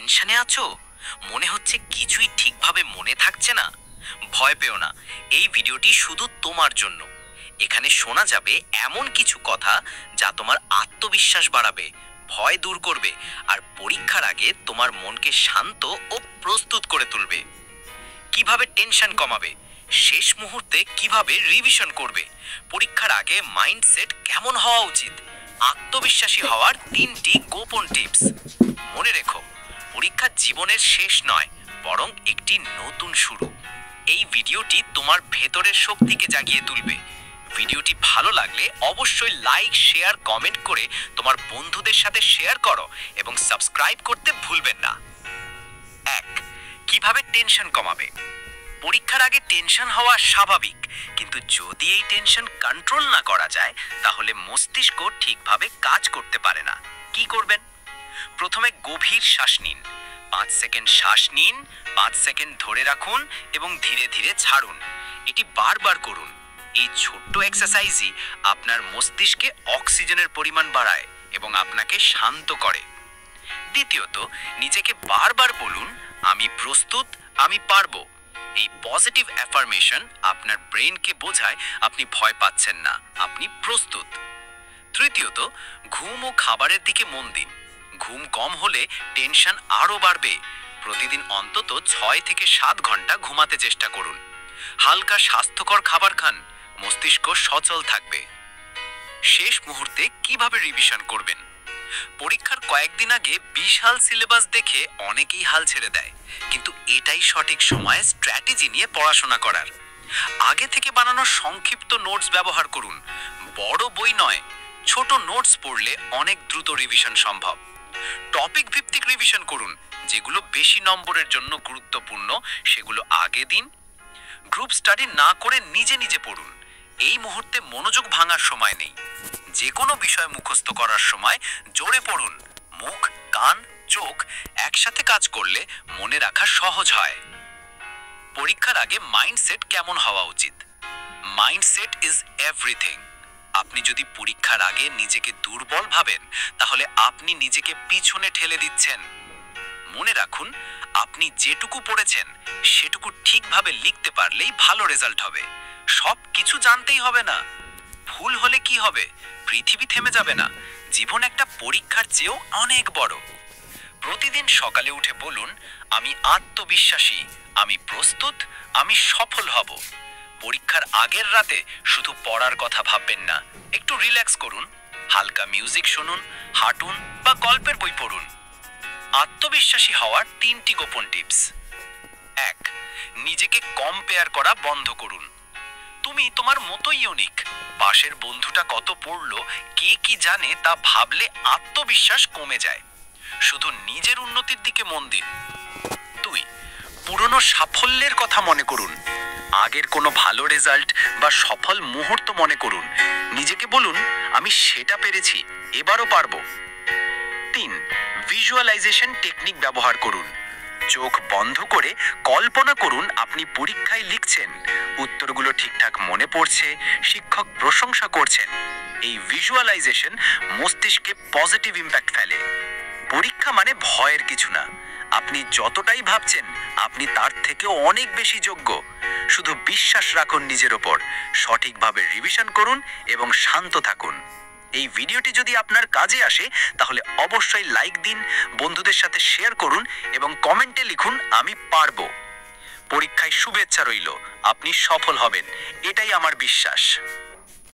টেনশনে আছো? মনে হচ্ছে কিছুই ঠিকভাবে মনে থাকছে না? ভয় পেও না, এই ভিডিওটি শুধু তোমার জন্য। এখানে শোনা যাবে এমন কিছু কথা যা তোমার আত্মবিশ্বাস বাড়াবে, ভয় দূর করবে আর পরীক্ষার আগে তোমার মনকে শান্ত ও প্রস্তুত করে তুলবে। কিভাবে টেনশন কমাবে, শেষ মুহূর্তে কিভাবে রিভিশন করবে, পরীক্ষার আগে মাইন্ডসেট কেমন হওয়া উচিত, আত্মবিশ্বাসী হওয়ার 3টি গোপন টিপস। মনে রেখো, পরীক্ষা জীবনের শেষ নয়, বরং একটি নতুন শুরু। এই ভিডিওটি তোমার ভেতরের শক্তিকে জাগিয়ে তুলবে। ভিডিওটি ভালো লাগলে অবশ্যই লাইক, শেয়ার, কমেন্ট করে তোমার বন্ধুদের সাথে শেয়ার করো এবং সাবস্ক্রাইব করতে ভুলবেন না। 1. কিভাবে টেনশন কমাবে? পরীক্ষার আগে টেনশন হওয়া স্বাভাবিক, কিন্তু যদি এই টেনশন কন্ট্রোল না করা যায় তাহলে মস্তিষ্ক ঠিকভাবে কাজ করতে পারে না। কি করবেন? প্রথমে গভীর শ্বাস নিন। 5 সেকেন্ড শ্বাস নিন, 5 সেকেন্ড ধরে রাখুন এবং ধীরে ধীরে ছাড়ুন। এটি বারবার করুন। এই ছোট্ট এক্সারসাইজই আপনার মস্তিষ্কে অক্সিজেনের পরিমাণ বাড়ায় এবং আপনাকে শান্ত করে। দ্বিতীয়ত, নিজেকে বারবার বলুন, আমি প্রস্তুত, আমি পারবো। এই পজিটিভ অ্যাফার্মেশন আপনার ব্রেনকে বোঝায় আপনি ভয় পাচ্ছেন না, আপনি প্রস্তুত। তৃতীয়ত, ঘুম ও খাবারের দিকে মন দিন। ঘুম কম হলে টেনশন আরও বাড়বে। প্রতিদিন অন্তত 6 থেকে 7 ঘন্টা ঘুমাতে চেষ্টা করুন। হালকা স্বাস্থ্যকর খাবার খান, মস্তিষ্ক সচল থাকবে। শেষ মুহূর্তে কিভাবে রিভিশন করবেন? পরীক্ষার কয়েকদিন আগে বিশাল সিলেবাস দেখে অনেকেই হাল ছেড়ে দেয়, কিন্তু এটাই সঠিক সময় স্ট্র্যাটেজি নিয়ে পড়াশোনা করার। আগে থেকে বানানো সংক্ষিপ্ত নোটস ব্যবহার করুন। বড় বই নয়, ছোট নোটস পড়লে অনেক দ্রুত রিভিশন সম্ভব। টপিক ভিত্তিক রিভিশন করুন, যেগুলো বেশি নম্বরের জন্য গুরুত্বপূর্ণ সেগুলো আগে দিন। গ্রুপ স্টাডি না করে নিজে নিজে পড়ুন। এই মুহূর্তে মনোযোগ ভাঙার সময় নেই। যে কোনো বিষয় মুখস্থ করার সময় জোরে পড়ুন। মুখ, কান, চোখ একসাথে কাজ করলে মনে রাখা সহজ হয়। পরীক্ষার আগে মাইন্ডসেট কেমন হওয়া উচিত? Mindset is everything. আপনি যদি পরীক্ষার আগে নিজেকে দুর্বল ভাবেন, তাহলে আপনি নিজেকে পিছনে ঠেলে দিচ্ছেন। মনে রাখুন, আপনি যেটুকু পড়েছেন সেটুকু ঠিকভাবে লিখতে পারলেই ভালো রেজাল্ট হবে। সব কিছু জানতেই হবে না। ভুল হলে কি হবে? পৃথিবী থেমে যাবে না। জীবন একটা পরীক্ষার চেয়েও অনেক বড়। প্রতিদিন সকালে উঠে বলুন, আমি আত্মবিশ্বাসী, আমি প্রস্তুত, আমি সফল হব। পরীক্ষার আগের রাতে শুধু পড়ার কথা ভাববেন না, একটু রিল্যাক্স করুন। হালকা মিউজিক শুনুন, হাঁটুন বা গল্পের বই পড়ুন। আত্মবিশ্বাসী হওয়ার 3টি গোপন টিপস। 1. নিজেকে কম্পেয়ার করা বন্ধ করুন। তুমি তোমার মতোই ইউনিক। পাশের বন্ধুটা কত পড়লো, কে কি জানে তা ভাবলে আত্মবিশ্বাস কমে যায়। শুধু নিজের উন্নতির দিকে মন দিন। 2. পুরনো সাফল্যের কথা মনে করুন। আগের কোনো ভালো রেজাল্ট বা সফল মুহূর্ত মনে করুন। নিজেকে বলুন, আমি সেটা পেরেছি, এবারও পারবো। 3. ভিজুয়ালাইজেশন টেকনিক ব্যবহার করুন। চোখ বন্ধ করে কল্পনা করুন আপনি পরীক্ষায় লিখছেন, উত্তরগুলো ঠিকঠাক মনে পড়ছে, শিক্ষক প্রশংসা করছেন। এই ভিজুয়ালাইজেশন মস্তিষ্কে পজিটিভ ইম্প্যাক্ট ফেলে। পরীক্ষা মানে ভয়ের কিছু না। আপনি যতটাই ভাবছেন আপনি তার থেকেও অনেক বেশি যোগ্য। শুধু বিশ্বাস রাখুন নিজের ওপর, সঠিকভাবে রিভিশন করুন এবং শান্ত থাকুন। এই ভিডিওটি যদি আপনার কাজে আসে তাহলে অবশ্যই লাইক দিন, বন্ধুদের সাথে শেয়ার করুন এবং কমেন্টে লিখুন, আমি পারবো। পরীক্ষায় শুভেচ্ছা রইল, আপনি সফল হবেন, এটাই আমার বিশ্বাস।